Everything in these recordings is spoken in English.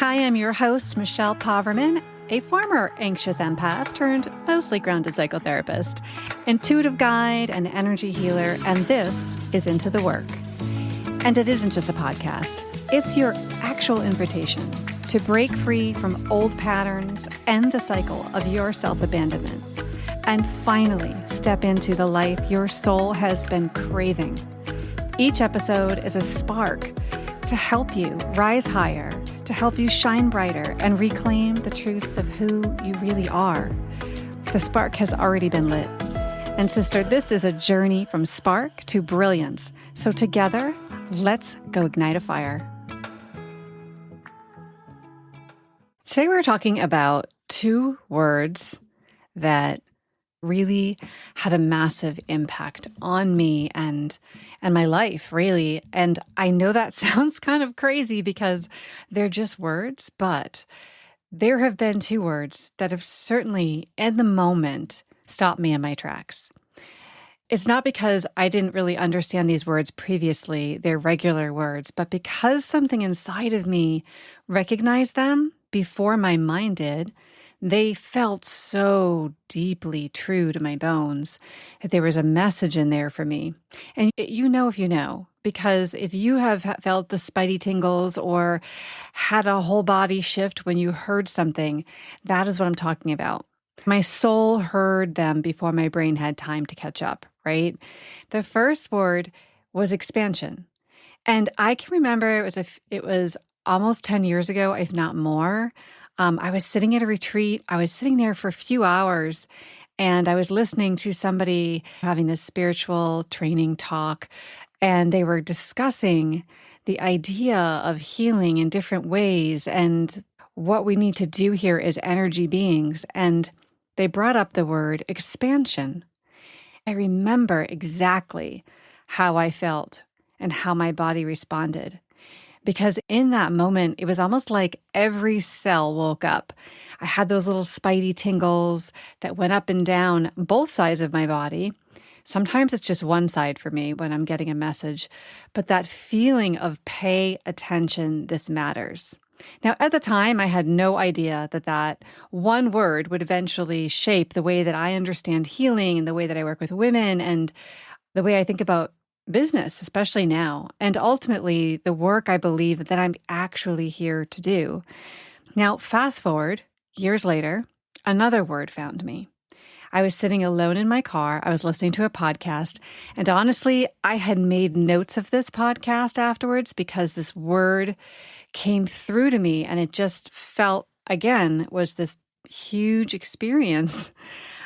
Hi, I'm your host, Michelle Poverman, a former anxious empath turned mostly grounded psychotherapist, intuitive guide, and energy healer, and this is Into the Work. And it isn't just a podcast. It's your actual invitation to break free from old patterns, end the cycle of your self-abandonment, and finally step into the life your soul has been craving. Each episode is a spark to help you rise higher, to help you shine brighter and reclaim the truth of who you really are. The spark has already been lit. And sister, this is a journey from spark to brilliance. So together, let's go ignite a fire. Today we're talking about two words that really had a massive impact on me and my life, really. And I know that sounds kind of crazy because they're just words, but there have been two words that have certainly, in the moment, stopped me in my tracks. It's not because I didn't really understand these words previously, they're regular words, but because something inside of me recognized them before my mind did. They felt so deeply true to my bones that there was a message in there for me. And you know if you know, because if you have felt the spidey tingles or had a whole body shift when you heard something, that is what I'm talking about. My soul heard them before my brain had time to catch up, right? The first word was expansion. And I can remember it was almost 10 years ago, if not more. I was sitting at a retreat. I was sitting there for a few hours and I was listening to somebody having this spiritual training talk, and they were discussing the idea of healing in different ways and what we need to do here as energy beings. And they brought up the word expansion. I remember exactly how I felt and how my body responded. Because in that moment, it was almost like every cell woke up. I had those little spidey tingles that went up and down both sides of my body. Sometimes it's just one side for me when I'm getting a message. But that feeling of pay attention, this matters. Now, at the time, I had no idea that one word would eventually shape the way that I understand healing and the way that I work with women and the way I think about business, especially now, and ultimately the work I believe that I'm actually here to do. Now, fast forward years later, another word found me. I was sitting alone in my car. I was listening to a podcast, and honestly, I had made notes of this podcast afterwards because this word came through to me, and it just felt, again, was this huge experience.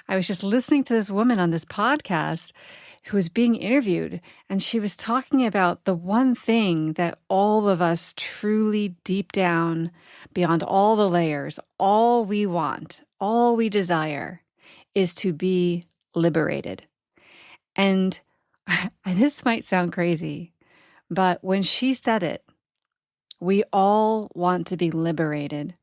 I was just listening to this woman on this podcast who was being interviewed, and she was talking about the one thing that all of us truly deep down, beyond all the layers, all we want, all we desire is to be liberated. And this might sound crazy, but when she said it, we all want to be liberated.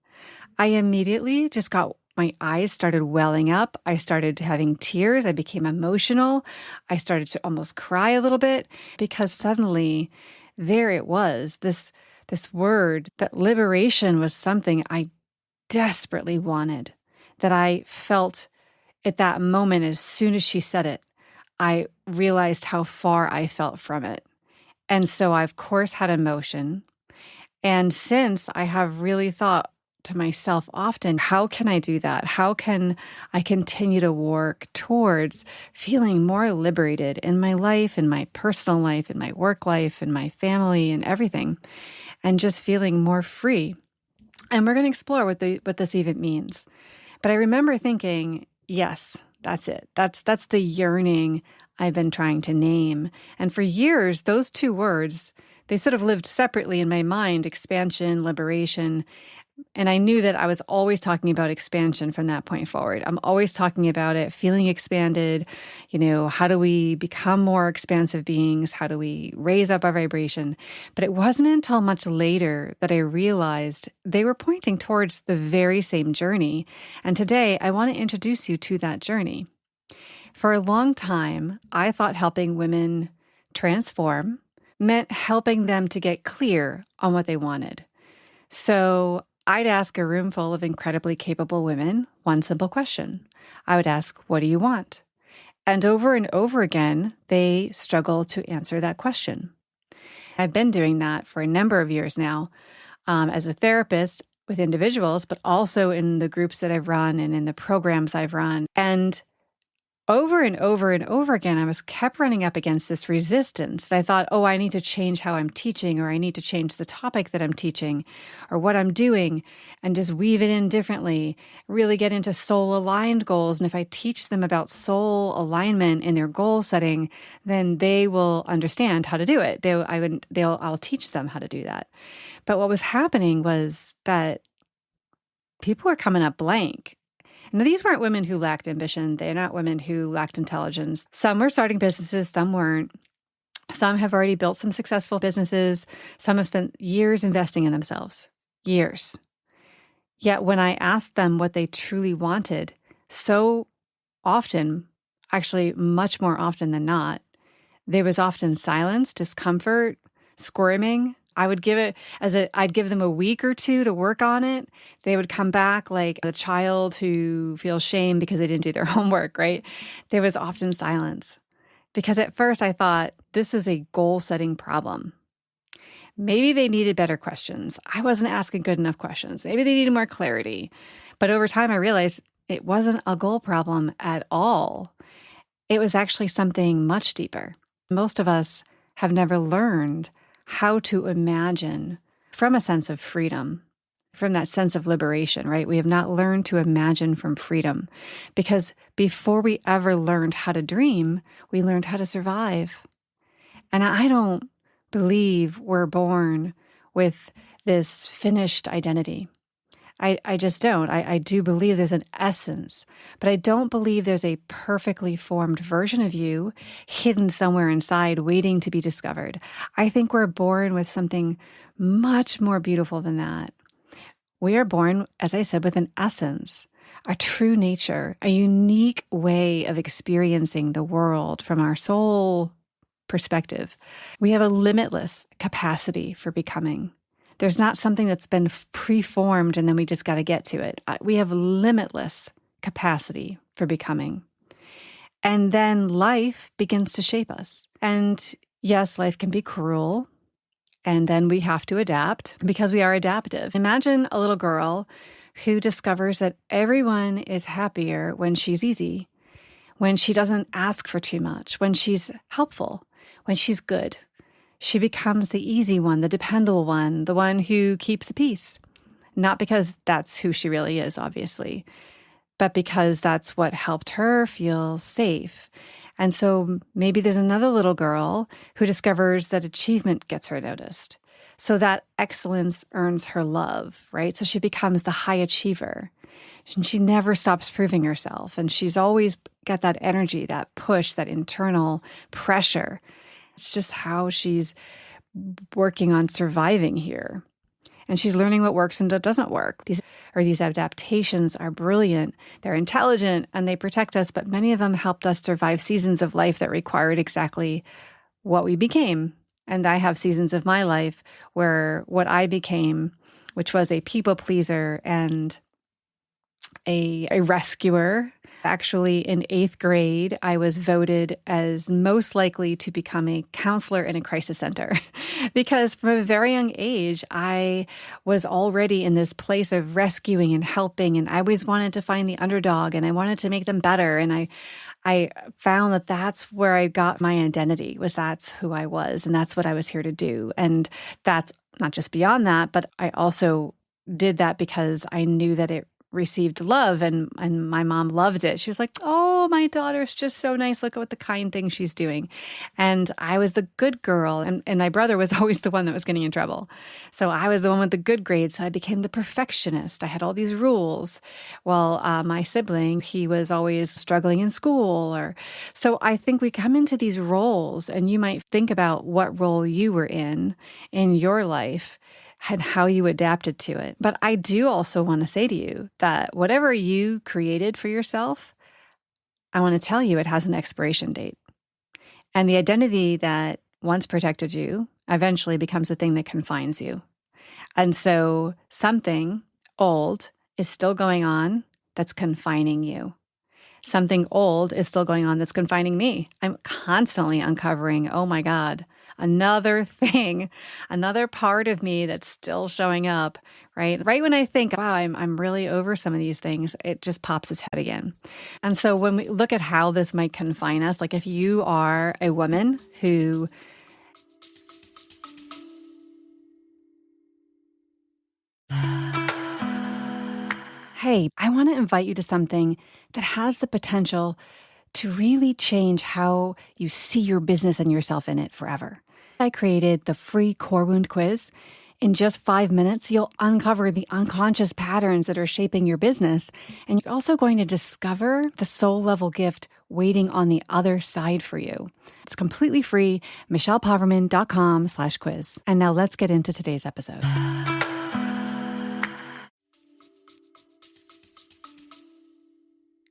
I immediately just my eyes started welling up. I started having tears. I became emotional. I started to almost cry a little bit because suddenly there it was, this word, that liberation was something I desperately wanted, that I felt at that moment. As soon as she said it, I realized how far I felt from it. And so I, of course, had emotion. And since I have really thought to myself often, how can I do that? How can I continue to work towards feeling more liberated in my life, in my personal life, in my work life, in my family, and everything, and just feeling more free? And we're going to explore what this even means. But I remember thinking, yes, that's it. That's the yearning I've been trying to name. And for years, those two words, they sort of lived separately in my mind: expansion, liberation. And I knew that I was always talking about expansion from that point forward. I'm always talking about it, feeling expanded. How do we become more expansive beings? How do we raise up our vibration? But it wasn't until much later that I realized they were pointing towards the very same journey. And today I want to introduce you to that journey. For a long time, I thought helping women transform meant helping them to get clear on what they wanted. So I'd ask a room full of incredibly capable women one simple question. I would ask, what do you want? And over again, they struggle to answer that question. I've been doing that for a number of years now as a therapist with individuals, but also in the groups that I've run and in the programs I've run. And over and over and over again, I was kept running up against this resistance. I thought, oh, I need to change how I'm teaching, or I need to change the topic that I'm teaching, or what I'm doing, and just weave it in differently, really get into soul-aligned goals. And if I teach them about soul alignment in their goal setting, then they will understand how to do it. I'll teach them how to do that. But what was happening was that people were coming up blank. Now, these weren't women who lacked ambition. They're not women who lacked intelligence. Some were starting businesses, some weren't. Some have already built some successful businesses. Some have spent years investing in themselves. Years. Yet when I asked them what they truly wanted, so often, actually much more often than not, there was often silence, discomfort, squirming. I'd give them a week or two to work on it. They would come back like a child who feels shame because they didn't do their homework, right? There was often silence. Because at first I thought, this is a goal-setting problem. Maybe they needed better questions. I wasn't asking good enough questions. Maybe they needed more clarity. But over time I realized it wasn't a goal problem at all. It was actually something much deeper. Most of us have never learned how to imagine from a sense of freedom, from that sense of liberation, right? We have not learned to imagine from freedom, because before we ever learned how to dream, we learned how to survive. And I don't believe we're born with this finished identity. I just don't. I do believe there's an essence, but I don't believe there's a perfectly formed version of you hidden somewhere inside waiting to be discovered. I think we're born with something much more beautiful than that. We are born, as I said, with an essence, a true nature, a unique way of experiencing the world from our soul perspective. We have a limitless capacity for becoming. There's not something that's been preformed and then we just got to get to it. We have limitless capacity for becoming. And then life begins to shape us. And yes, life can be cruel. And then we have to adapt because we are adaptive. Imagine a little girl who discovers that everyone is happier when she's easy, when she doesn't ask for too much, when she's helpful, when she's good. She becomes the easy one, the dependable one, the one who keeps the peace. Not because that's who she really is, obviously, but because that's what helped her feel safe. And so maybe there's another little girl who discovers that achievement gets her noticed. So that excellence earns her love, right? So she becomes the high achiever. And she never stops proving herself. And she's always got that energy, that push, that internal pressure. It's just how she's working on surviving here. And she's learning what works and what doesn't work. These adaptations are brilliant. They're intelligent and they protect us, but many of them helped us survive seasons of life that required exactly what we became. And I have seasons of my life where what I became, which was a people pleaser and a rescuer. Actually, in 8th grade, I was voted as most likely to become a counselor in a crisis center because from a very young age, I was already in this place of rescuing and helping, and I always wanted to find the underdog, and I wanted to make them better, and I found that that's where I got my identity, that's who I was, and that's what I was here to do. And that's not just beyond that, but I also did that because I knew that it received love and my mom loved it. She was like, oh, my daughter's just so nice. Look at what the kind thing she's doing. And I was the good girl. And my brother was always the one that was getting in trouble. So I was the one with the good grades. So I became the perfectionist. I had all these rules. Well, my sibling, he was always struggling in school. So I think we come into these roles, and you might think about what role you were in your life and how you adapted to it. But I do also want to say to you that whatever you created for yourself, I want to tell you it has an expiration date. And the identity that once protected you eventually becomes the thing that confines you. And so something old is still going on that's confining you. Something old is still going on that's confining me. I'm constantly uncovering, oh my God, another thing, another part of me that's still showing up, right? Right when I think, wow, I'm really over some of these things, it just pops its head again. And so when we look at how this might confine us, like if you are a woman who hey, I want to invite you to something that has the potential to really change how you see your business and yourself in it forever. I created the free core wound quiz. In just 5 minutes, you'll uncover the unconscious patterns that are shaping your business. And you're also going to discover the soul level gift waiting on the other side for you. It's completely free, michellepoverman.com/quiz. And now let's get into today's episode.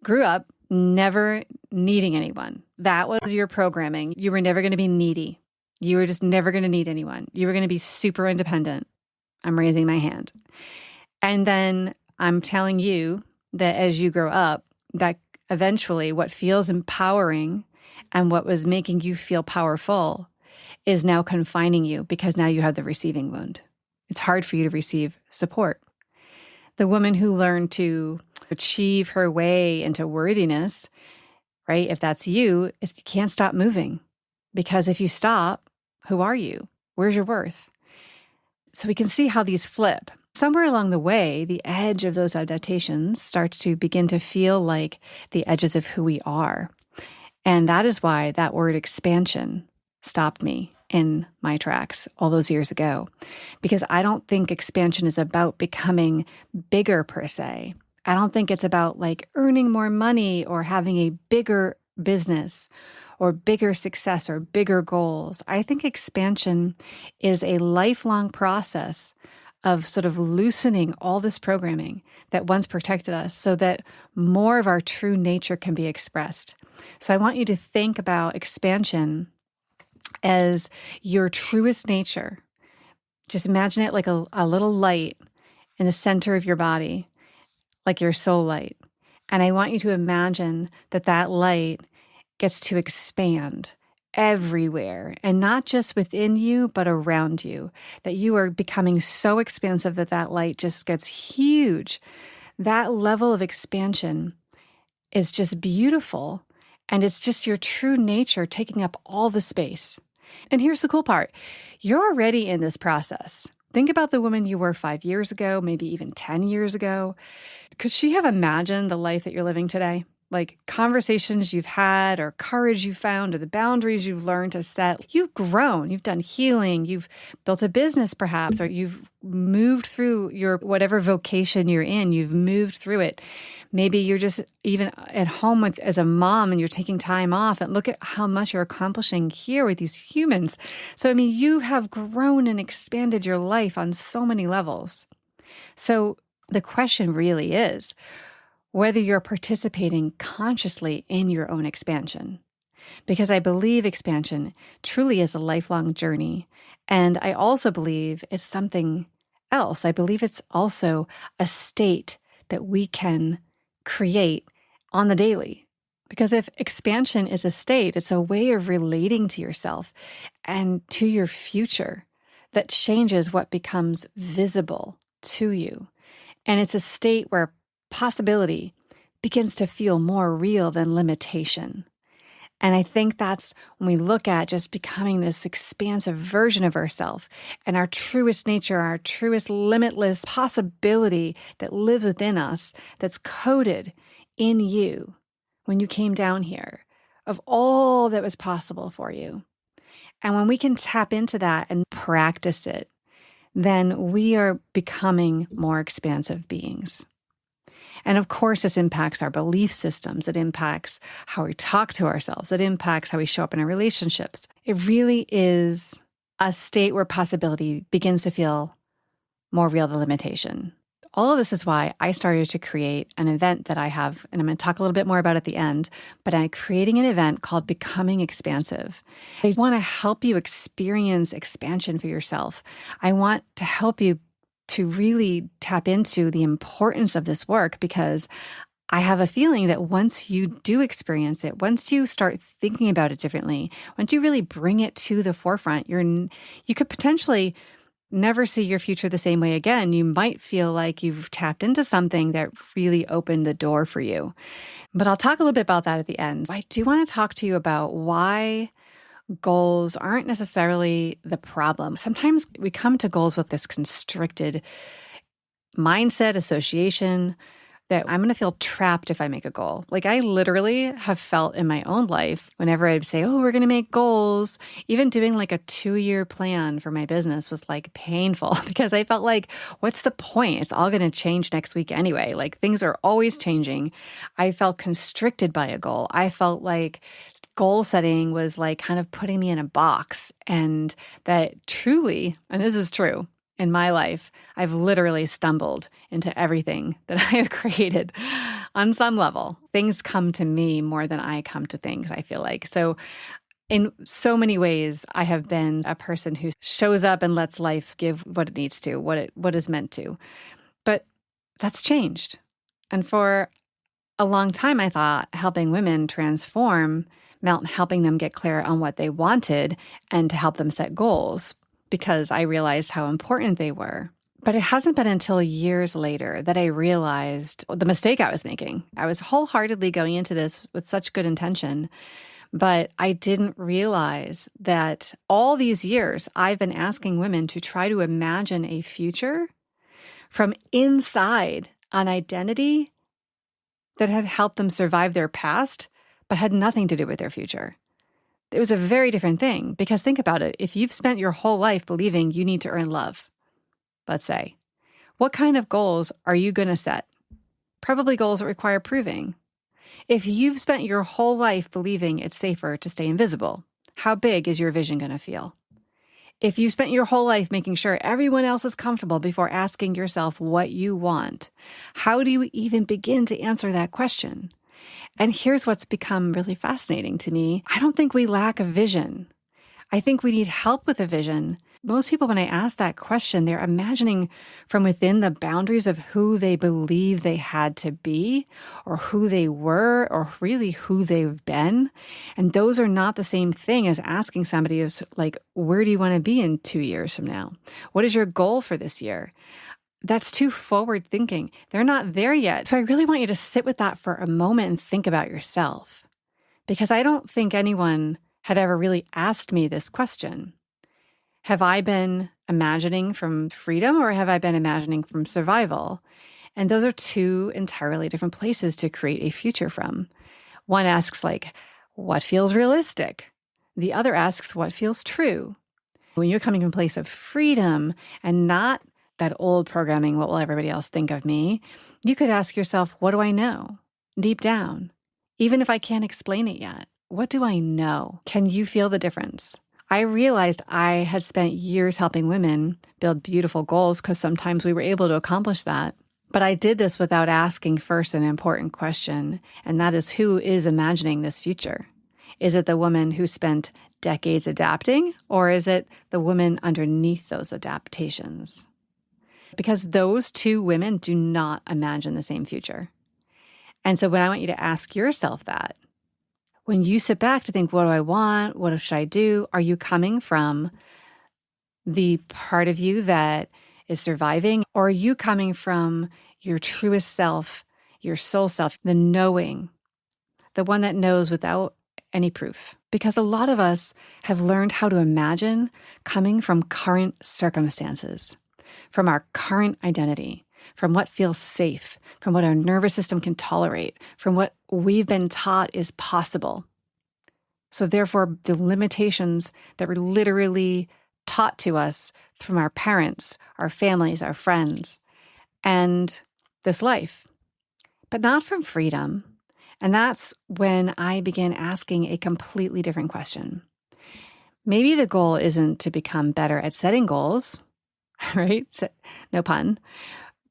Grew up never needing anyone. That was your programming. You were never going to be needy. You were just never going to need anyone. You were going to be super independent. I'm raising my hand. And then I'm telling you that as you grow up, that eventually what feels empowering and what was making you feel powerful is now confining you because now you have the receiving wound. It's hard for you to receive support. The woman who learned to achieve her way into worthiness, right? If that's you, you can't stop moving because if you stop, who are you? Where's your worth? So we can see how these flip. Somewhere along the way, the edge of those adaptations starts to begin to feel like the edges of who we are. And that is why that word expansion stopped me in my tracks all those years ago, because I don't think expansion is about becoming bigger per se. I don't think it's about like earning more money or having a bigger business or bigger success or bigger goals. I think expansion is a lifelong process of sort of loosening all this programming that once protected us so that more of our true nature can be expressed. So I want you to think about expansion as your truest nature. Just imagine it like a little light in the center of your body, like your soul light. And I want you to imagine that that light gets to expand everywhere, and not just within you, but around you, that you are becoming so expansive that that light just gets huge. That level of expansion is just beautiful, and it's just your true nature taking up all the space. And here's the cool part. You're already in this process. Think about the woman you were 5 years ago, maybe even 10 years ago. Could she have imagined the life that you're living today? Like conversations you've had or courage you found or the boundaries you've learned to set. You've grown, you've done healing, you've built a business perhaps, or you've moved through your whatever vocation you're in, you've moved through it. Maybe you're just even at home as a mom and you're taking time off, and look at how much you're accomplishing here with these humans. So, I mean, you have grown and expanded your life on so many levels. So the question really is whether you're participating consciously in your own expansion. Because I believe expansion truly is a lifelong journey. And I also believe it's something else. I believe it's also a state that we can create on the daily. Because if expansion is a state, it's a way of relating to yourself and to your future that changes what becomes visible to you. And it's a state where possibility begins to feel more real than limitation. And I think that's when we look at just becoming this expansive version of ourselves and our truest nature, our truest limitless possibility that lives within us, that's coded in you when you came down here, of all that was possible for you. And when we can tap into that and practice it, then we are becoming more expansive beings. And of course, this impacts our belief systems. It impacts how we talk to ourselves. It impacts how we show up in our relationships. It really is a state where possibility begins to feel more real than limitation. All of this is why I started to create an event that I have, and I'm going to talk a little bit more about at the end, but I'm creating an event called Becoming Expansive. I want to help you experience expansion for yourself. I want to help you to really tap into the importance of this work, because I have a feeling that once you do experience it, once you start thinking about it differently, once you really bring it to the forefront, you could potentially never see your future the same way again. You might feel like you've tapped into something that really opened the door for you. But I'll talk a little bit about that at the end. I do want to talk to you about why goals aren't necessarily the problem. Sometimes we come to goals with this constricted mindset association that I'm going to feel trapped if I make a goal. Like, I literally have felt in my own life, whenever I'd say, oh, we're going to make goals, even doing like a 2-year plan for my business was like painful, because I felt like, what's the point? It's all going to change next week anyway. Like, things are always changing. I felt constricted by a goal. I felt like goal setting was like kind of putting me in a box, and that truly, and this is true, in my life, I've literally stumbled into everything that I have created on some level. Things come to me more than I come to things, I feel like. So in so many ways, I have been a person who shows up and lets life give what it needs to, what is meant to. But that's changed. And for a long time, I thought helping women transform meant helping them get clear on what they wanted and to help them set goals, because I realized how important they were. But it hasn't been until years later that I realized the mistake I was making. I was wholeheartedly going into this with such good intention, but I didn't realize that all these years I've been asking women to try to imagine a future from inside an identity that had helped them survive their past, but had nothing to do with their future. It was a very different thing, because think about it. If you've spent your whole life believing you need to earn love, let's say, what kind of goals are you going to set? Probably goals that require proving. If you've spent your whole life believing it's safer to stay invisible, how big is your vision going to feel? If you spent your whole life making sure everyone else is comfortable before asking yourself what you want, how do you even begin to answer that question? And here's what's become really fascinating to me. I don't think we lack a vision. I think we need help with a vision. Most people, when I ask that question, they're imagining from within the boundaries of who they believe they had to be, or who they were, or really who they've been. And those are not the same thing as asking somebody is like, where do you want to be in 2 years from now? What is your goal for this year? That's too forward thinking. They're not there yet. So I really want you to sit with that for a moment and think about yourself, because I don't think anyone had ever really asked me this question. Have I been imagining from freedom, or have I been imagining from survival? And those are two entirely different places to create a future from. One asks like, what feels realistic? The other asks, what feels true? When you're coming from a place of freedom and not that old programming, what will everybody else think of me? You could ask yourself, what do I know? Deep down, even if I can't explain it yet, what do I know? Can you feel the difference? I realized I had spent years helping women build beautiful goals, because sometimes we were able to accomplish that. But I did this without asking first an important question, and that is, who is imagining this future? Is it the woman who spent decades adapting, or is it the woman underneath those adaptations? Because those two women do not imagine the same future. And so when I want you to ask yourself that, when you sit back to think, what do I want? What should I do? Are you coming from the part of you that is surviving? Or are you coming from your truest self, your soul self, the knowing, the one that knows without any proof? Because a lot of us have learned how to imagine coming from current circumstances, from our current identity, from what feels safe, from what our nervous system can tolerate, from what we've been taught is possible. So therefore, the limitations that were literally taught to us from our parents, our families, our friends, and this life, but not from freedom. And that's when I began asking a completely different question. Maybe the goal isn't to become better at setting goals, right? No pun.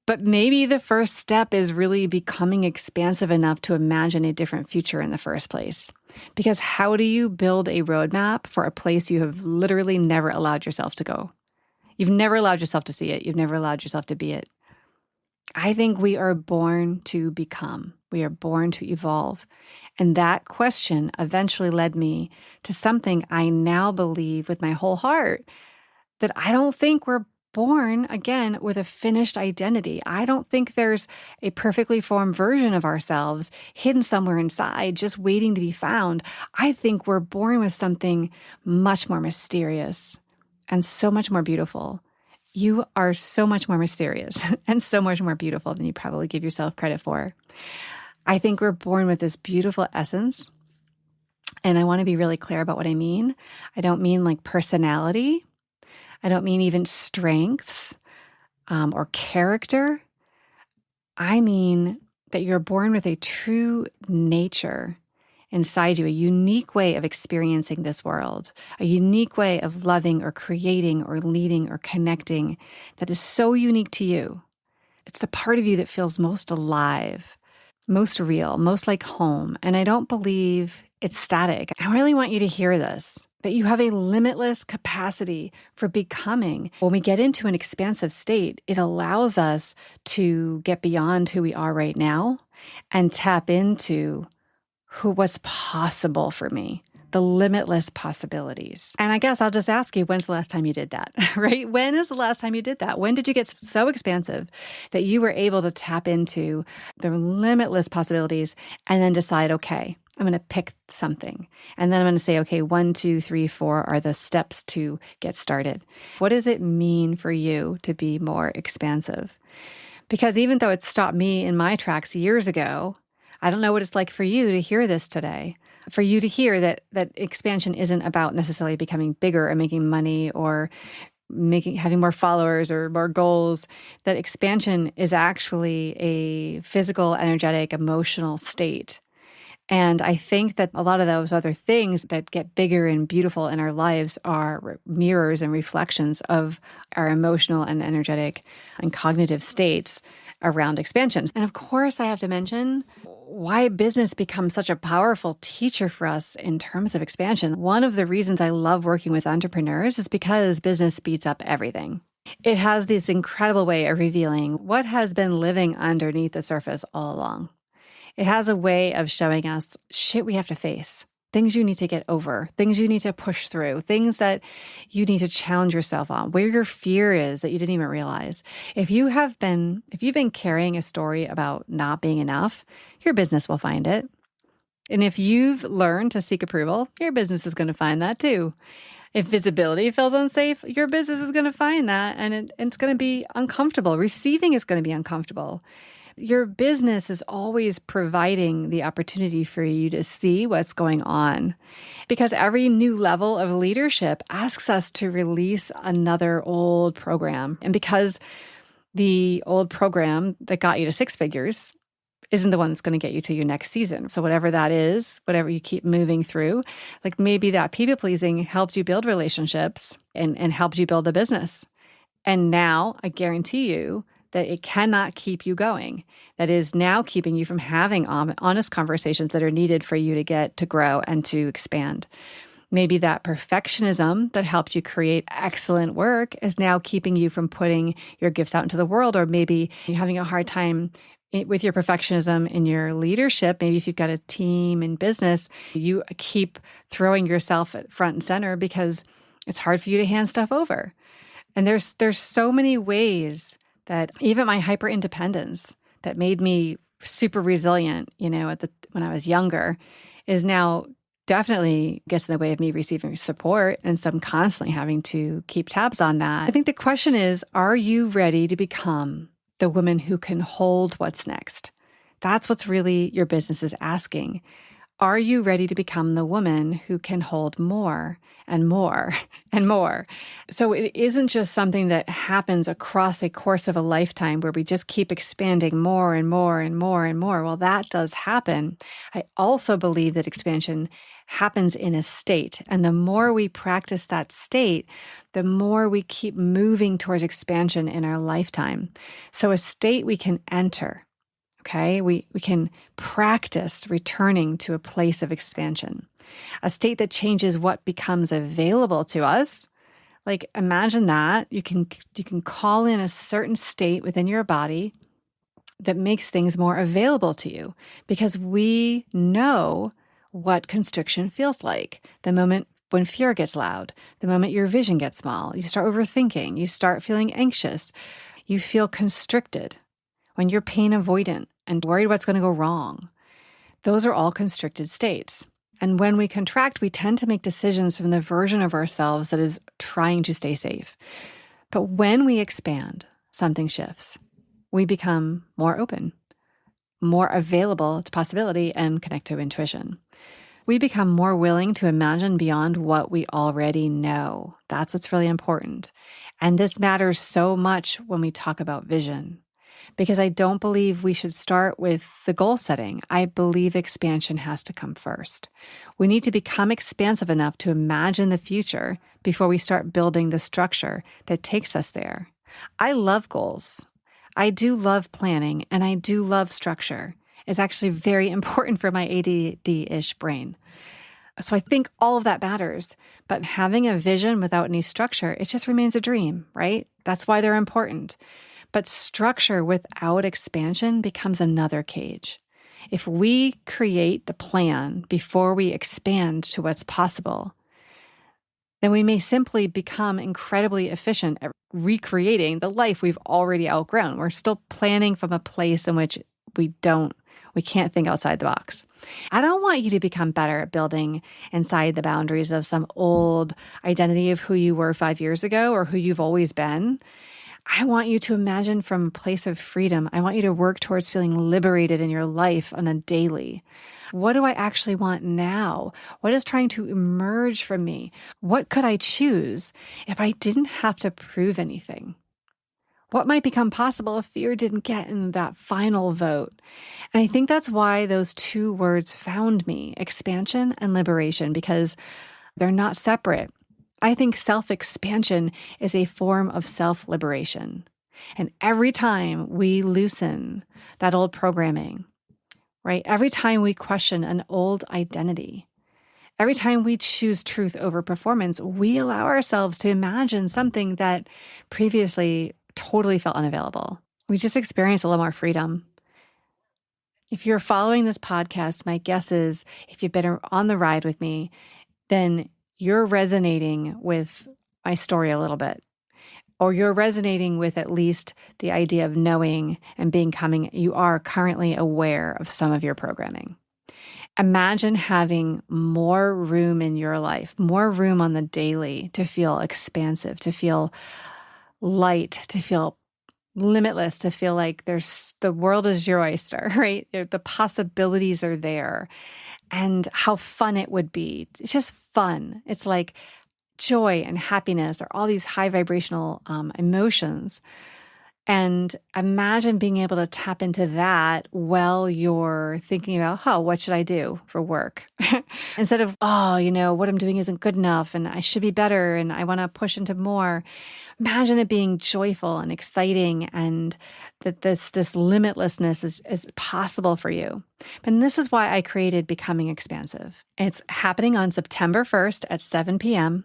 But maybe the first step is really becoming expansive enough to imagine a different future in the first place. Because how do you build a roadmap for a place you have literally never allowed yourself to go? You've never allowed yourself to see it. You've never allowed yourself to be it. I think we are born to become. We are born to evolve. And that question eventually led me to something I now believe with my whole heart, that I don't think we're born, again, with a finished identity. I don't think there's a perfectly formed version of ourselves hidden somewhere inside, just waiting to be found. I think we're born with something much more mysterious and so much more beautiful. You are so much more mysterious and so much more beautiful than you probably give yourself credit for. I think we're born with this beautiful essence. And I want to be really clear about what I mean. I don't mean like personality. I don't mean even strengths or character. I mean that you're born with a true nature inside you, a unique way of experiencing this world, a unique way of loving or creating or leading or connecting that is so unique to you. It's the part of you that feels most alive, most real, most like home. And I don't believe it's static. I really want you to hear this, that you have a limitless capacity for becoming. When we get into an expansive state, it allows us to get beyond who we are right now and tap into what's possible for me, the limitless possibilities. And I guess I'll just ask you, when's the last time you did that, right? When is the last time you did that? When did you get so expansive that you were able to tap into the limitless possibilities and then decide, okay, I'm going to pick something. And then I'm going to say, okay, 1, 2, 3, 4 are the steps to get started. What does it mean for you to be more expansive? Because even though it stopped me in my tracks years ago, I don't know what it's like for you to hear this today, for you to hear that expansion isn't about necessarily becoming bigger and making money or having more followers or more goals, that expansion is actually a physical, energetic, emotional state. And I think that a lot of those other things that get bigger and beautiful in our lives are mirrors and reflections of our emotional and energetic and cognitive states around expansion. And of course, I have to mention why business becomes such a powerful teacher for us in terms of expansion. One of the reasons I love working with entrepreneurs is because business speeds up everything. It has this incredible way of revealing what has been living underneath the surface all along. It has a way of showing us shit we have to face, things you need to get over, things you need to push through, things that you need to challenge yourself on, where your fear is that you didn't even realize. If you've been carrying a story about not being enough, your business will find it. And if you've learned to seek approval, your business is going to find that too. If visibility feels unsafe, your business is going to find that, and it's going to be uncomfortable. Receiving is going to be uncomfortable. Your business is always providing the opportunity for you to see what's going on, because every new level of leadership asks us to release another old program. And because the old program that got you to 6 figures isn't the one that's going to get you to your next season. So whatever that is, whatever you keep moving through, like maybe that people pleasing helped you build relationships and helped you build a business. And now I guarantee you that it cannot keep you going. That is now keeping you from having honest conversations that are needed for you to get to grow and to expand. Maybe that perfectionism that helped you create excellent work is now keeping you from putting your gifts out into the world, or maybe you're having a hard time with your perfectionism in your leadership. Maybe if you've got a team in business, you keep throwing yourself at front and center because it's hard for you to hand stuff over. And there's so many ways that even my hyper independence that made me super resilient, when I was younger, is now definitely gets in the way of me receiving support. And so I'm constantly having to keep tabs on that. I think the question is, are you ready to become the woman who can hold what's next? That's what's really your business is asking. Are you ready to become the woman who can hold more and more and more? So it isn't just something that happens across a course of a lifetime where we just keep expanding more and more and more and more. Well, that does happen. I also believe that expansion happens in a state. And the more we practice that state, the more we keep moving towards expansion in our lifetime. So a state we can enter. Okay, we can practice returning to a place of expansion, a state that changes what becomes available to us. Like imagine that you can call in a certain state within your body that makes things more available to you, because we know what constriction feels like. The moment when fear gets loud, the moment your vision gets small, you start overthinking, you start feeling anxious, you feel constricted, when you're pain avoidant and worried what's going to go wrong. Those are all constricted states. And when we contract, we tend to make decisions from the version of ourselves that is trying to stay safe. But when we expand, something shifts. We become more open, more available to possibility, and connect to intuition. We become more willing to imagine beyond what we already know. That's what's really important. And this matters so much when we talk about vision, because I don't believe we should start with the goal setting. I believe expansion has to come first. We need to become expansive enough to imagine the future before we start building the structure that takes us there. I love goals. I do love planning, and I do love structure. It's actually very important for my ADD-ish brain. So I think all of that matters, but having a vision without any structure, it just remains a dream, right? That's why they're important. But structure without expansion becomes another cage. If we create the plan before we expand to what's possible, then we may simply become incredibly efficient at recreating the life we've already outgrown. We're still planning from a place in which we can't think outside the box. I don't want you to become better at building inside the boundaries of some old identity of who you were 5 years ago or who you've always been. I want you to imagine from a place of freedom. I want you to work towards feeling liberated in your life on a daily. What do I actually want now? What is trying to emerge from me? What could I choose if I didn't have to prove anything? What might become possible if fear didn't get in that final vote? And I think that's why those two words found me, expansion and liberation, because they're not separate. I think self-expansion is a form of self-liberation. And every time we loosen that old programming, right? Every time we question an old identity, every time we choose truth over performance, we allow ourselves to imagine something that previously totally felt unavailable. We just experience a little more freedom. If you're following this podcast, my guess is if you've been on the ride with me, then you're resonating with my story a little bit, or you're resonating with at least the idea of knowing and becoming, you are currently aware of some of your programming. Imagine having more room in your life, more room on the daily to feel expansive, to feel light, to feel limitless, to feel like the world is your oyster, right? The possibilities are there. And how fun it would be. It's just fun. It's like joy and happiness, or all these high vibrational emotions. And imagine being able to tap into that while you're thinking about, what should I do for work? Instead of, what I'm doing isn't good enough and I should be better and I want to push into more. Imagine it being joyful and exciting, and that this limitlessness is possible for you. And this is why I created Becoming Expansive. It's happening on September 1st at 7 p.m.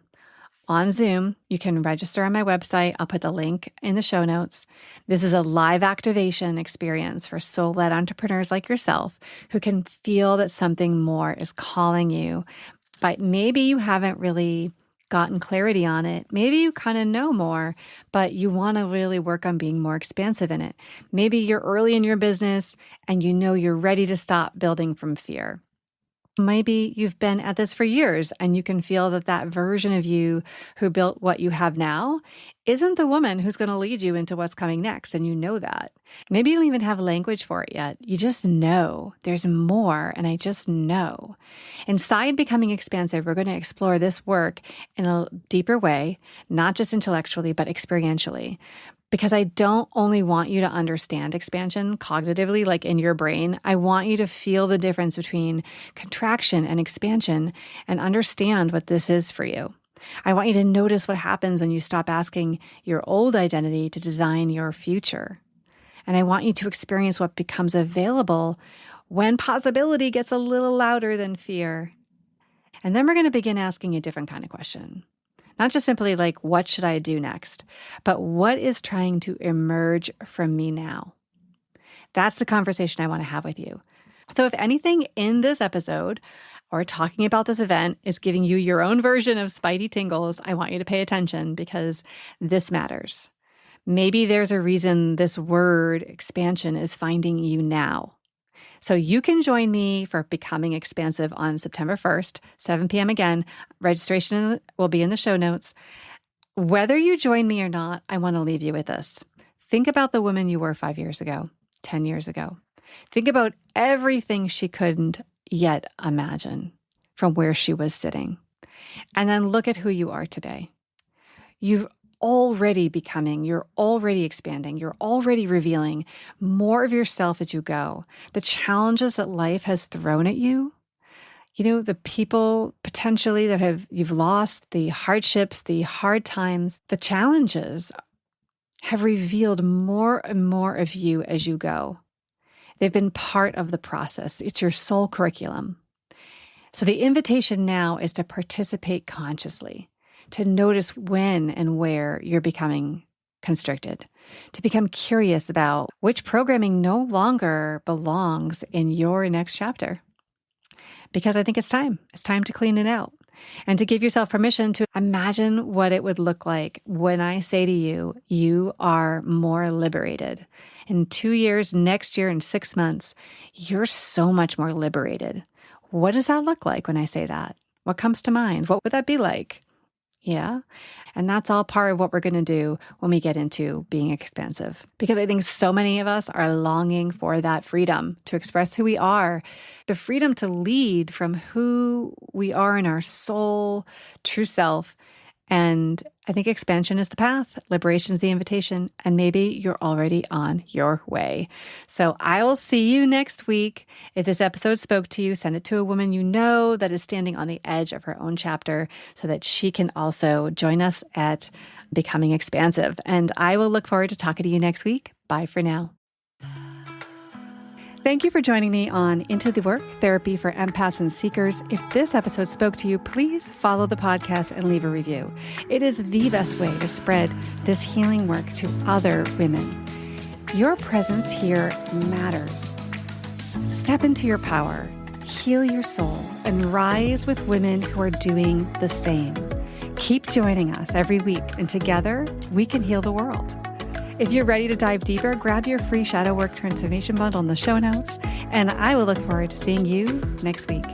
on Zoom. You can register on my website. I'll put the link in the show notes. This is a live activation experience for soul-led entrepreneurs like yourself who can feel that something more is calling you, but maybe you haven't really gotten clarity on it. Maybe you kind of know more, but you want to really work on being more expansive in it. Maybe you're early in your business and you know you're ready to stop building from fear. Maybe you've been at this for years and you can feel that version of you who built what you have now isn't the woman who's going to lead you into what's coming next, and you know that. Maybe you don't even have language for it yet. You just know there's more, and I just know. Inside Becoming Expansive, we're going to explore this work in a deeper way, not just intellectually, but experientially. Because I don't only want you to understand expansion cognitively, like in your brain. I want you to feel the difference between contraction and expansion and understand what this is for you. I want you to notice what happens when you stop asking your old identity to design your future. And I want you to experience what becomes available when possibility gets a little louder than fear. And then we're going to begin asking a different kind of question. Not just simply like, what should I do next? But what is trying to emerge from me now? That's the conversation I want to have with you. So if anything in this episode or talking about this event is giving you your own version of spidey tingles, I want you to pay attention because this matters. Maybe there's a reason this word expansion is finding you now. So you can join me for Becoming Expansive on September 1st, 7 p.m. again. Registration will be in the show notes. Whether you join me or not, I want to leave you with this. Think about the woman you were 5 years ago, 10 years ago. Think about everything she couldn't yet imagine from where she was sitting. And then look at who you are today. You're already becoming, you're already expanding, you're already revealing more of yourself as you go. The challenges that life has thrown at you, the people potentially that you've lost, the hardships, the hard times, the challenges have revealed more and more of you as you go. They've been part of the process. It's your soul curriculum. So the invitation now is to participate consciously, to notice when and where you're becoming constricted, to become curious about which programming no longer belongs in your next chapter. Because I think it's time. It's time to clean it out and to give yourself permission to imagine what it would look like when I say to you, you are more liberated. In 2 years, next year, in 6 months, you're so much more liberated. What does that look like when I say that? What comes to mind? What would that be like? Yeah. And that's all part of what we're going to do when we get into being expansive. Because I think so many of us are longing for that freedom to express who we are, the freedom to lead from who we are in our soul, true self. And I think expansion is the path, liberation is the invitation, and maybe you're already on your way. So I will see you next week. If this episode spoke to you, send it to a woman you know that is standing on the edge of her own chapter so that she can also join us at Becoming Expansive. And I will look forward to talking to you next week. Bye for now. Thank you for joining me on Into the Work, Therapy for Empaths and Seekers. If this episode spoke to you, please follow the podcast and leave a review. It is the best way to spread this healing work to other women. Your presence here matters. Step into your power, heal your soul, and rise with women who are doing the same. Keep joining us every week, and together we can heal the world. If you're ready to dive deeper, grab your free Shadow Work Transformation Bundle in the show notes, and I will look forward to seeing you next week.